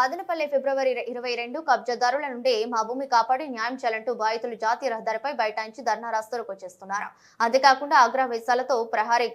మదనపల్లె ఫిబ్రవరి 22 కబ్జాదారుల నుండి మా భూమి కాపాడి న్యాయం చేయాలంటూ బాధితులు జాతీయ రహదారిపై బైఠాయించి ధర్నా రాస్తారోకో చేస్తున్నారు. అంతేకాకుండా ఆగ్రహవేశాలతో ప్రహారీ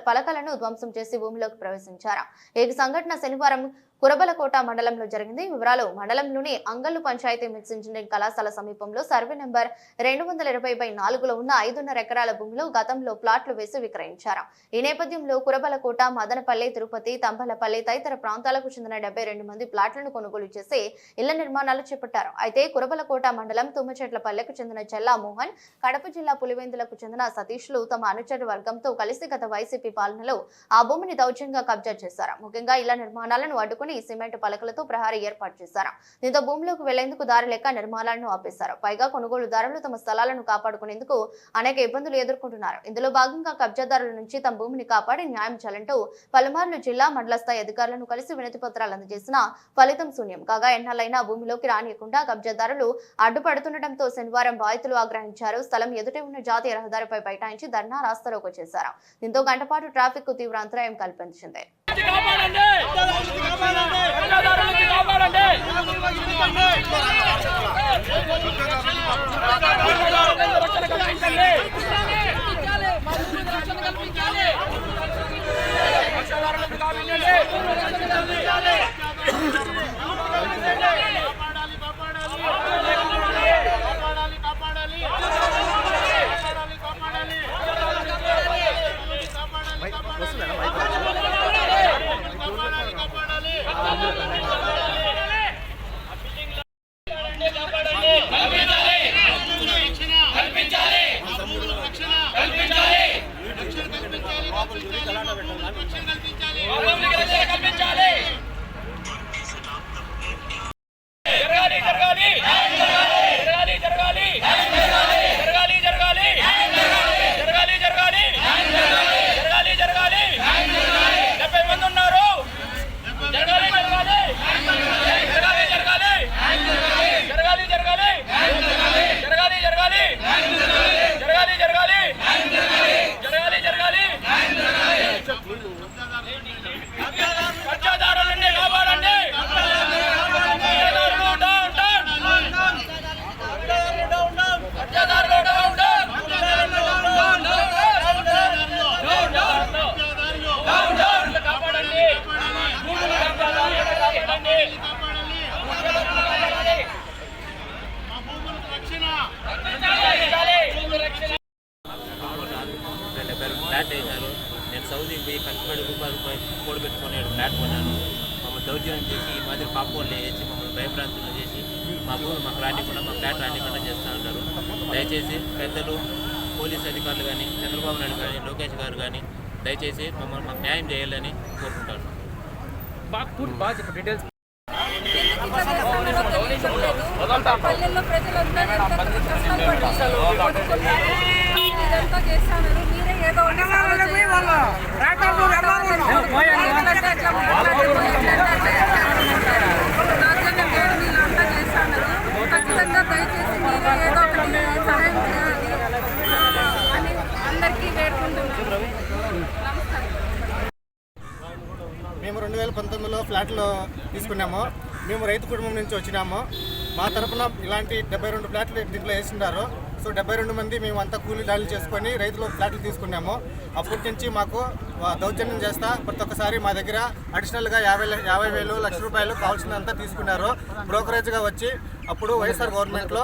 పలకలను ధ్వంసం చేసి భూమిలోకి ప్రవేశించారు. ఈ సంఘటన శనివారం కురబలకోట మండలంలో జరిగింది. వివరాలు మండలంలోని అంగల్లు పంచాయతీ మిక్స్ ఇంజనీరింగ్ కళాశాల సమీపంలో సర్వే నెంబర్ 220/4లో ఉన్న 5.5 ఎకరాల భూమిలో గతంలో ప్లాట్లు వేసి విక్రయించారు. ఈ నేపథ్యంలో కురబలకోట, మదనపల్లి, తిరుపతి, తంబలపల్లి తదితర ప్రాంతాలకు చెందిన 72 మంది ప్లాట్లను కొనుగోలు చేసి ఇళ్ల నిర్మాణాలు చేపట్టారు. అయితే కురబలకోట మండలం తుమ్మచెట్లపల్లెకు చెందిన చెల్లా మోహన్, కడప జిల్లా పులివెందులకు చెందిన సతీష్లు తమ అనుచర వర్గంతో కలిసి గత వైసీపీ పాలనలో ఆ భూమిని దౌర్జన్యంగా కబ్జా చేశారు. ముఖ్యంగా ఇళ్ల నిర్మాణాలను అడ్డుకుని సిమెంట్ పలకలతో ప్రహారీ ఏర్పాటు చేశారు. దీంతో భూమిలోకి వెళ్లేందుకు దారి లేక నిర్మాణాలను ఆపేశారు. పైగా కొనుగోలుదారులు తమ స్థలాలను కాపాడుకునేందుకు అనేక ఇబ్బందులు ఎదుర్కొంటున్నారు. ఇందులో భాగంగా కబ్జాదారుల నుంచి తమ భూమిని కాపాడి న్యాయం చేయాలంటూ పలుమార్లు జిల్లా మండల స్థాయి అధికారులను కలిసి వినతి పత్రాలు అందజేసిన ఫలితం శూన్యం కాగా ఎన్నాళ్ళైనా భూమిలోకి రానియకుండా కబ్జాదారులు అడ్డుపడుతుండటంతో శనివారం బాధితులు ఆగ్రహించారు. స్థలం ఎదుటే ఉన్న జాతీయ రహదారిపై బైఠాయించి ధర్నా రాస్తారోకో చేశారు. దీంతో గంటపాటు ట్రాఫిక్ కు తీవ్ర అంతరాయం కల్పించింది. నేను సౌదీకి పోయి కష్టపడి రూపాయలు కూడబెట్టుకుని ఫ్లాట్ కొన్నాను. మమ్మల్ని దౌర్జన్యం చేసి ఈ మాదిరి పాపోళ్ళు వేసి మమ్మల్ని భయభ్రాంతులు చేసి మా భూమి మాకు రానికుండా మా ఫ్లాట్ రానికుండా చేస్తూ ఉంటారు. దయచేసి పెద్దలు, పోలీస్ అధికారులు కానీ, చంద్రబాబు నాయుడు కానీ, లోకేష్ గారు కానీ దయచేసి మమ్మల్ని మాకు న్యాయం చేయాలని కోరుకుంటాను. మేము 2019లో ఫ్లాట్లు తీసుకున్నాము. మేము రైతు కుటుంబం నుంచి వచ్చినాము. మా తరఫున ఇలాంటి 72 ఫ్లాట్లు దీంట్లో వేసినారు. సో 72 మంది మేము అంతా కూలీ దాడులు చేసుకొని రైతులు ఫ్లాట్లు తీసుకున్నాము. అప్పటి నుంచి మాకు దౌర్జన్యం చేస్తా ప్రతి ఒక్కసారి మా దగ్గర అడిషనల్గా 50,000 లక్ష రూపాయలు కావాల్సినంతా తీసుకున్నారు. బ్రోకరేజ్గా వచ్చి అప్పుడు వైఎస్ఆర్ గవర్నమెంట్లో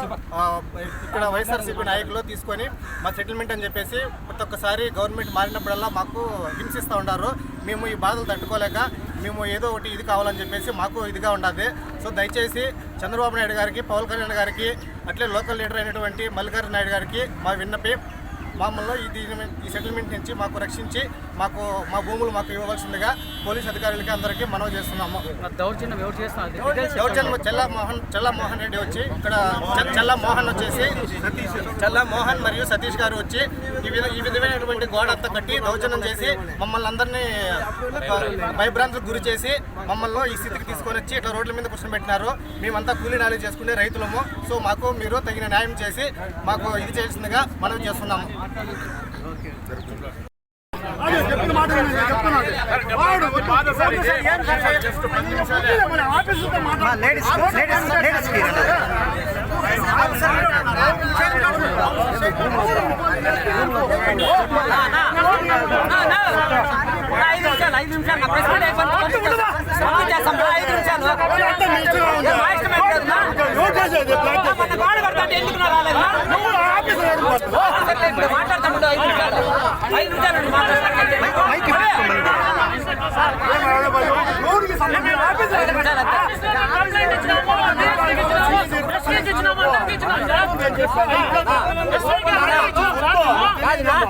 ఇక్కడ వైఎస్ఆర్సీపీ నాయకులు తీసుకొని మా సెటిల్మెంట్ అని చెప్పేసి ప్రతి ఒక్కసారి గవర్నమెంట్ మారినప్పుడల్లా మాకు హింసిస్తూ ఉన్నారు. మేము ఈ బాధలు తట్టుకోలేక మేము ఏదో ఒకటి ఇది కావాలని చెప్పేసి మాకు ఇదిగా ఉండదు. సో దయచేసి చంద్రబాబు నాయుడు గారికి, పవన్ కళ్యాణ్ గారికి, అట్లే లోకల్ లీడర్ అయినటువంటి మల్లికార్జున నాయుడు గారికి మా విన్నపి, మమ్మల్ని ఈ సెటిల్మెంట్ నుంచి మాకు రక్షించి మా భూములు మాకు ఇవ్వవలసిందిగా పోలీస్ అధికారులకి అందరికీ మనవి చేస్తున్నాము. దౌర్జన్యం చెల్లా మోహన్ రెడ్డి వచ్చి ఇక్కడ చెల్లా మోహన్ వచ్చేసి చెల్లా మోహన్ మరియు సతీష్ గారు వచ్చి ఈ విధమైనటువంటి గోడ అంతా కట్టి దౌర్జన్యం చేసి మమ్మల్ని అందరినీ భయభ్రాంతులకు గురి చేసి మమ్మల్ని ఈ స్థితికి తీసుకొని వచ్చి ఇట్లా రోడ్ల మీద కూర్చోబెట్టినారు. మేమంతా కూలీ నాలి చేసుకునే రైతులము. సో మాకు మీరు తగిన న్యాయం చేసి మాకు ఇది చేయాల్సిందిగా మనవి చేస్తున్నాము.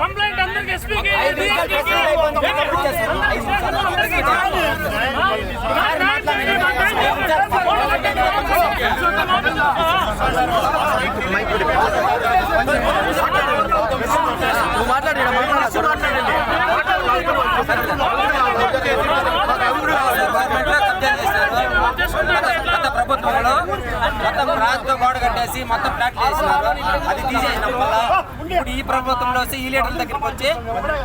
కంప్లైంట్ అందరికి ఎస్పీకి ప్రభుత్వంలో మొత్తం రాజుతో గోడ కట్టేసి మొత్తం ఫ్లాట్లు వేసినారు. అది తీసేసినాం వల్ల ఇప్పుడు ఈ ప్రభుత్వంలో వచ్చి ఈ లీడర్ల దగ్గరికి వచ్చి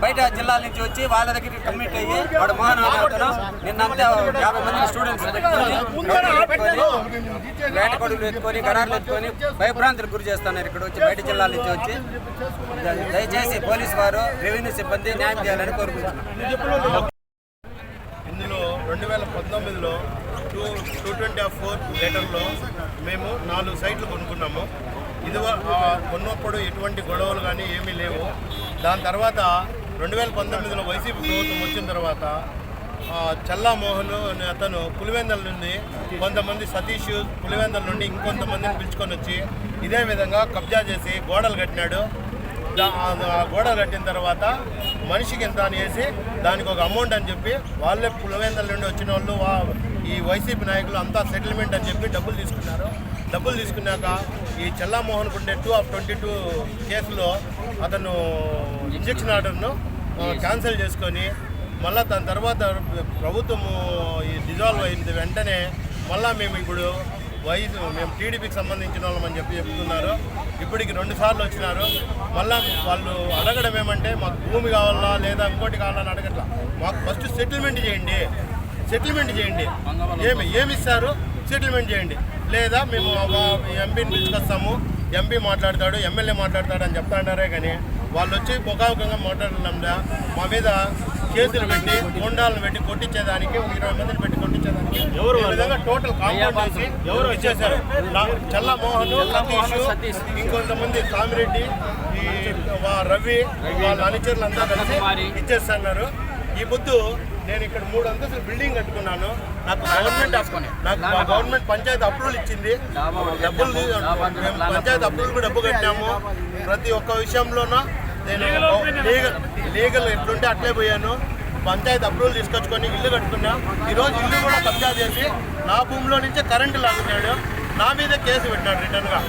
బయట జిల్లాల నుంచి వచ్చి వాళ్ళ దగ్గరికి కమిట్ అయ్యి వాడు మోహన్ నిన్నంతా 50 మంది స్టూడెంట్స్ పెట్టుకొని వేటకొడులు ఎత్తుకొని గడార్లు ఎత్తుకొని భయభ్రాంతులకు గురి చేస్తున్నారు. ఇక్కడ వచ్చి బయట జిల్లాల నుంచి వచ్చి దయచేసి పోలీసు వారు రెవెన్యూ సిబ్బంది న్యాయం చేయాలని కోరుకుంటున్నాం. ఇందులో 2019లో 224 లీటర్లో మేము 4 సైట్లు కొనుక్కున్నాము. ఇది కొన్నప్పుడు ఎటువంటి గొడవలు కానీ ఏమీ లేవు. దాని తర్వాత 2019లో వైసీపీ ప్రభుత్వం వచ్చిన తర్వాత చల్లా మోహన్ అనే అతను పులివెందల నుండి కొంతమంది సతీష్ పులివెందల నుండి ఇంకొంతమందిని పిలుచుకొని వచ్చి ఇదే విధంగా కబ్జా చేసి గోడలు కట్టినాడు. ఆ గోడలు కట్టిన తర్వాత మనిషికి ఎంత అని వేసి దానికి ఒక అమౌంట్ అని చెప్పి వాళ్ళే పులివెందల నుండి వచ్చిన వాళ్ళు ఈ వైసీపీ నాయకులు అంతా సెటిల్మెంట్ అని చెప్పి డబ్బులు తీసుకున్నారు. డబ్బులు తీసుకున్నాక ఈ చల్లామోహన్ కుండే 2/22 కేసులో అతను ఇంజక్షన్ ఆర్డర్ను క్యాన్సిల్ చేసుకొని మళ్ళీ దాని తర్వాత ప్రభుత్వము ఈ డిజాల్వ్ అయిన వెంటనే మళ్ళీ మేము ఇప్పుడు మేము టీడీపీకి సంబంధించిన వాళ్ళమని చెప్పి చెప్తున్నారు. ఇప్పటికి 2 సార్లు వచ్చినారు. మళ్ళీ వాళ్ళు అడగడం ఏమంటే మాకు భూమి కావాలా లేదా ఇంకోటి కావాలని అడగట్లా, మాకు ఫస్ట్ సెటిల్మెంట్ చేయండి, ఏమి ఇస్తారు సెటిల్మెంట్ చేయండి, లేదా మేము ఎంపీని పిలుచుకొస్తాము, ఎంపీ మాట్లాడతాడు, ఎమ్మెల్యే మాట్లాడతాడు అని చెప్తాడారే కానీ వాళ్ళు వచ్చి ముఖాముఖంగా మాట్లాడలేదా మా మీద కేసులు పెట్టి గుండాలను పెట్టి కొట్టించేదానికి 20 మందిని పెట్టి కొట్టించేదానికి ఈ విధంగా టోటల్ కాంపౌండ్ చేసి ఎవరు ఇచ్చేశారు. చల్లా మోహన్, సతీష్, ఇంకొంతమంది కామిరెడ్డి, ఈ రవి వాళ్ళ అనుచరులంతా కలిసి ఇచ్చేస్తున్నారు. ఈ పొద్దు నేను ఇక్కడ 3 అంతస్తుల బిల్డింగ్ కట్టుకున్నాను. నాకు గవర్నమెంట్ పంచాయతీ అప్రూవల్ ఇచ్చింది. డబ్బులు మేము పంచాయతీ అప్రూవల్ కూడా డబ్బు కట్టాము. ప్రతి ఒక్క విషయంలోనూ నేను లీగల్ ఎట్లుంటే అట్లే పోయాను. పంచాయతీ అప్రూవల్ తీసుకొచ్చుకొని ఇల్లు కట్టుకున్నా. ఈరోజు ఇల్లు కూడా కబ్జా చేసి నా భూమిలో నుంచే కరెంటు లాగుతున్నాడు. నా మీద కేసు పెట్టినాడు, రిటర్న్గా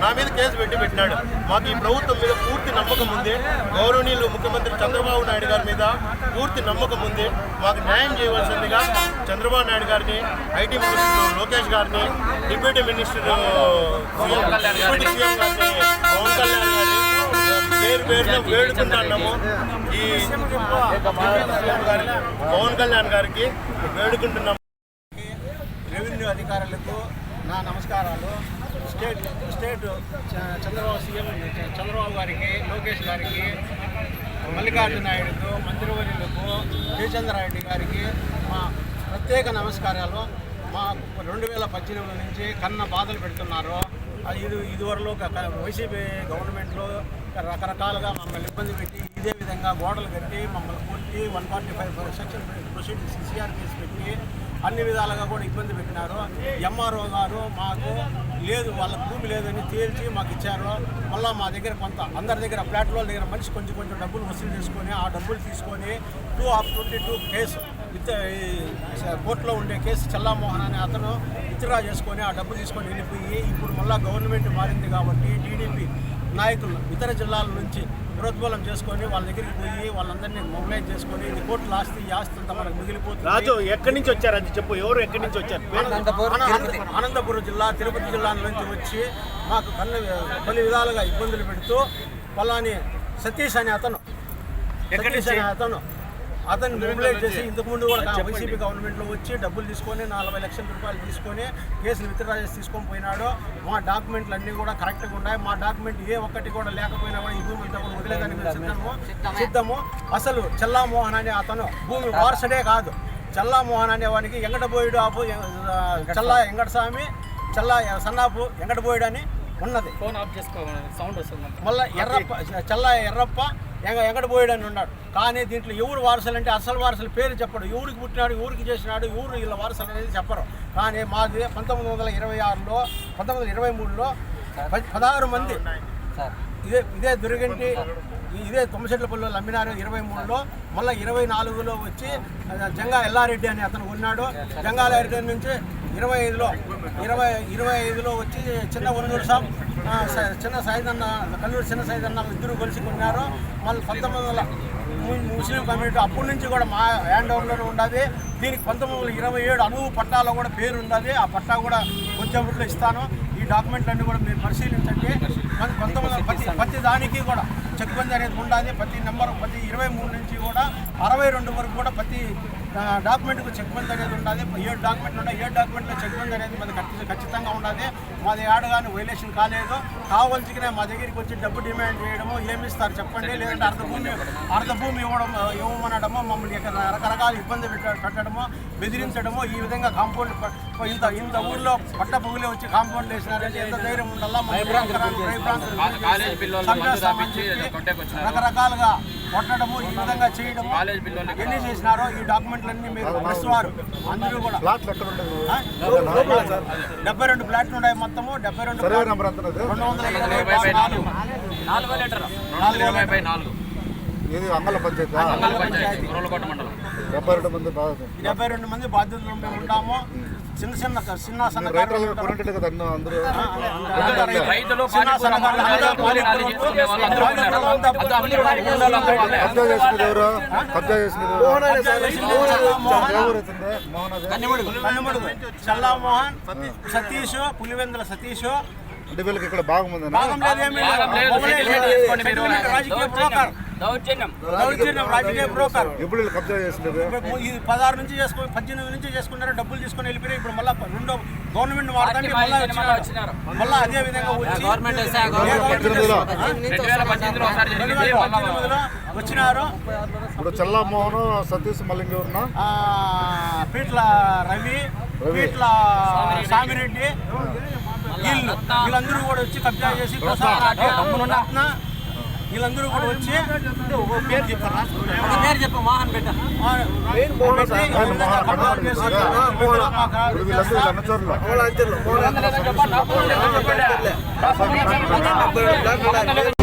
నా మీద కేసు పెట్టినాడు. మాకు ఈ ప్రభుత్వం మీద పూర్తి నమ్మకం ఉంది. గౌరవనీయులు ముఖ్యమంత్రి చంద్రబాబు నాయుడు గారి మీద పూర్తి నమ్మకం ఉంది. మాకు న్యాయం చేయవలసిందిగా చంద్రబాబు నాయుడు గారిని, ఐటీ మినిస్టర్ లోకేష్ గారిని, డిప్యూటీ మినిస్టర్ డిప్యూటీ సీఎం గారిని, పవన్ కళ్యాణ్ గారిని పేరుగా వేడుకుంటున్నాము. ఈ పవన్ కళ్యాణ్ గారికి వేడుకుంటున్నాము. రెవెన్యూ అధికారులకు నా నమస్కారాలు. స్టేట్ చంద్రబాబు గారికి, లోకేష్ గారికి, మల్లికార్జున నాయుడుకు, మంత్రివర్యులకు, జయచంద్రారెడ్డి గారికి మా ప్రత్యేక నమస్కారాలు. మా 2018 నుంచి కన్న బాధలు పెడుతున్నారు. ఇదివరలో వైసీపీ గవర్నమెంట్లో రకరకాలుగా మమ్మల్ని ఇబ్బంది పెట్టి ఇదే విధంగా గోడలు కట్టి మమ్మల్ని కొట్టి 145 సెక్షన్ ప్రొసీడింగ్స్ సిఆర్పిఎస్ పెట్టి అన్ని విధాలుగా కూడా ఇబ్బంది పెట్టినారు. ఎంఆర్ఓ గారు మాకు లేదు, వాళ్ళ భూమి లేదని తేల్చి మాకు ఇచ్చారు. మళ్ళీ మా దగ్గర అందరి దగ్గర ఫ్లాట్లో దగ్గర మనిషి కొంచెం డబ్బులు వసూలు చేసుకొని ఆ డబ్బులు తీసుకొని 2/22 కేసు కోర్టులో ఉండే కేసు చల్లామోహన్ అనే అతను విత్డ్రా చేసుకొని ఆ డబ్బు తీసుకొని వెళ్ళిపోయి ఇప్పుడు మళ్ళీ గవర్నమెంట్ మారింది కాబట్టి టీడీపీ నాయకులు ఇతర జిల్లాల నుంచి ప్రోద్బలం చేసుకొని వాళ్ళ దగ్గరికి పోయి వాళ్ళందరినీ మొబిలైజ్ చేసుకొని ఇది కోర్టుల ఆస్తి, ఈ ఆస్తి అంతా మనకు మిగిలిపోతుంది. రాజు ఎక్కడి నుంచి వచ్చారు అది చెప్పు, ఎవరు ఎక్కడి నుంచి వచ్చారు? అనంతపురం జిల్లా, తిరుపతి జిల్లా నుంచి వచ్చి మాకు పలు విధాలుగా ఇబ్బందులు పెడుతూ పలాని సతీష్ అనే అతను అతను మొబిలైజ్ చేసి ఇంతకుముందు కూడా వైసీపీ గవర్నమెంట్లో వచ్చి డబ్బులు తీసుకొని 40 లక్షల రూపాయలు తీసుకొని కేసులు విత్డ్రా చేసి తీసుకొని పోయినాడు. మా డాక్యుమెంట్లు అన్నీ కూడా కరెక్ట్గా ఉన్నాయి. మా డాక్యుమెంట్ ఏ ఒక్కటి కూడా లేకపోయినా కూడా ఈ భూమి అంతా కూడా వదిలేదానికి మేము సిద్ధము. అసలు చల్లామోహన్ అనే అతను భూమి వారసుడే కాదు. చల్లామోహన్ అనే వానికి ఎంగటబోయుడు చల్లా వెంకటస్వామి చల్లా సన్నాపు ఎంగటబోయుడు అని ఉన్నది. మళ్ళీ చల్లా ఎర్రప్ప ఎంగటబోయుడు అని ఉన్నాడు. కానీ దీంట్లో ఎవరు వారసులు అంటే అసలు వారసుల పేరు చెప్పడు. ఎవరికి పుట్టినాడు, ఎవరికి చేసినాడు, ఎవరు వీళ్ళ వారసులు అనేది చెప్పరు. కానీ మాది 1926లో 1923లో 16 మంది ఇదే దుర్గంటి ఇదే తొమ్మచెట్లపల్లిలో అమ్మినారు 23లో. మళ్ళీ 24లో వచ్చి జంగా ఎల్లారెడ్డి అని అతను ఉన్నాడు. జంగా ఎల్లారెడ్డి నుంచి 25లో వచ్చి చిన్న ఉన్నూరు సాబ్ చిన్న సైదన్న కల్లూరు చిన్న సైదన్న ఇద్దరు కలిసి కొన్నారు. మళ్ళీ 1900 ముస్లిం కమ్యూనిటీ అప్పటి నుంచి కూడా మా హ్యాండ్ ఓవర్లోనే ఉన్నది. దీనికి 1927 అనువు పట్టాలో కూడా పేరు ఉన్నది. ఆ పట్టా కూడా కొంచెంలో ఇస్తాను. ఈ డాక్యుమెంట్లన్నీ కూడా మీరు పరిశీలించండి. ప్రతి దానికి కూడా చెక్ బంద్ అనేది ఉండాలి. ప్రతి నెంబర్ ప్రతి 23 నుంచి కూడా 62 వరకు కూడా ప్రతి డాక్యుమెంట్కు చెక్ బంద్ అనేది ఉండాలి. 7 డాక్యుమెంట్లు ఉన్నాయి. 7 డాక్యుమెంట్లో చెక్ బంద్ అనేది మనకి ఖచ్చితంగా ఉండాలి. మాది ఏడగానే వైలేషన్ కాలేదు. కావాల్సినే మా దగ్గరికి వచ్చి డబ్బు డిమాండ్ చేయడము ఏమి ఇస్తారు చెప్పండి, లేదంటే అర్ధ భూమి ఇవ్వమనడము, మమ్మల్ని రకరకాల ఇబ్బంది పెట్టడము, బెదిరించడము, ఈ విధంగా కాంపౌండ్ ఇంత ఊళ్ళో పట్ట పొగులే వచ్చి కాంపౌండ్ వేసినారంటే ఎంత ధైర్యం ఉండాలా. రకరకాలుగా కొట్టడము, ఈ విధంగా చేయడము ఎన్ని చేసినారో ఈ డాక్యుమెంట్లన్నీ మీరు ప్రెస్ వారు అందరూ కూడా 72 ఫ్లాట్లు ఉన్నాయి. మొత్తము 72 224 ఇది అంగళ పంచాయతీ 72 మంది బాధ్యతలు మేము ఉంటాము. చిన్న చల్లామోహన్ సతీష్ పులివెందుల సతీష్ అంటే వీళ్ళకి ఇక్కడ బాగుంది రాజకీయ బ్రోకర్. ఎప్పుడు కబ్జా చేసినారు? 16 నుంచి 18 నుంచి చేసుకున్నారు. డబ్బులు తీసుకొని వెళ్ళిపోయి ఇప్పుడు మళ్ళీ రెండో గవర్నమెంట్ వాడతానికి మళ్ళీ అదే విధంగా వచ్చి 2018లో వచ్చినారు. ఇప్పుడు చల్లామోహన్ సతీష్ మల్లింగి ఉన్న పీట్ల రవి పీట్ల సామిరెడ్డి వీళ్ళందరూ కూడా వచ్చి కబ్జా చేసి వీళ్ళందరూ కూడా వచ్చి పేరు చెప్పు మోహన్ బిడ్డ వీళ్ళందరూ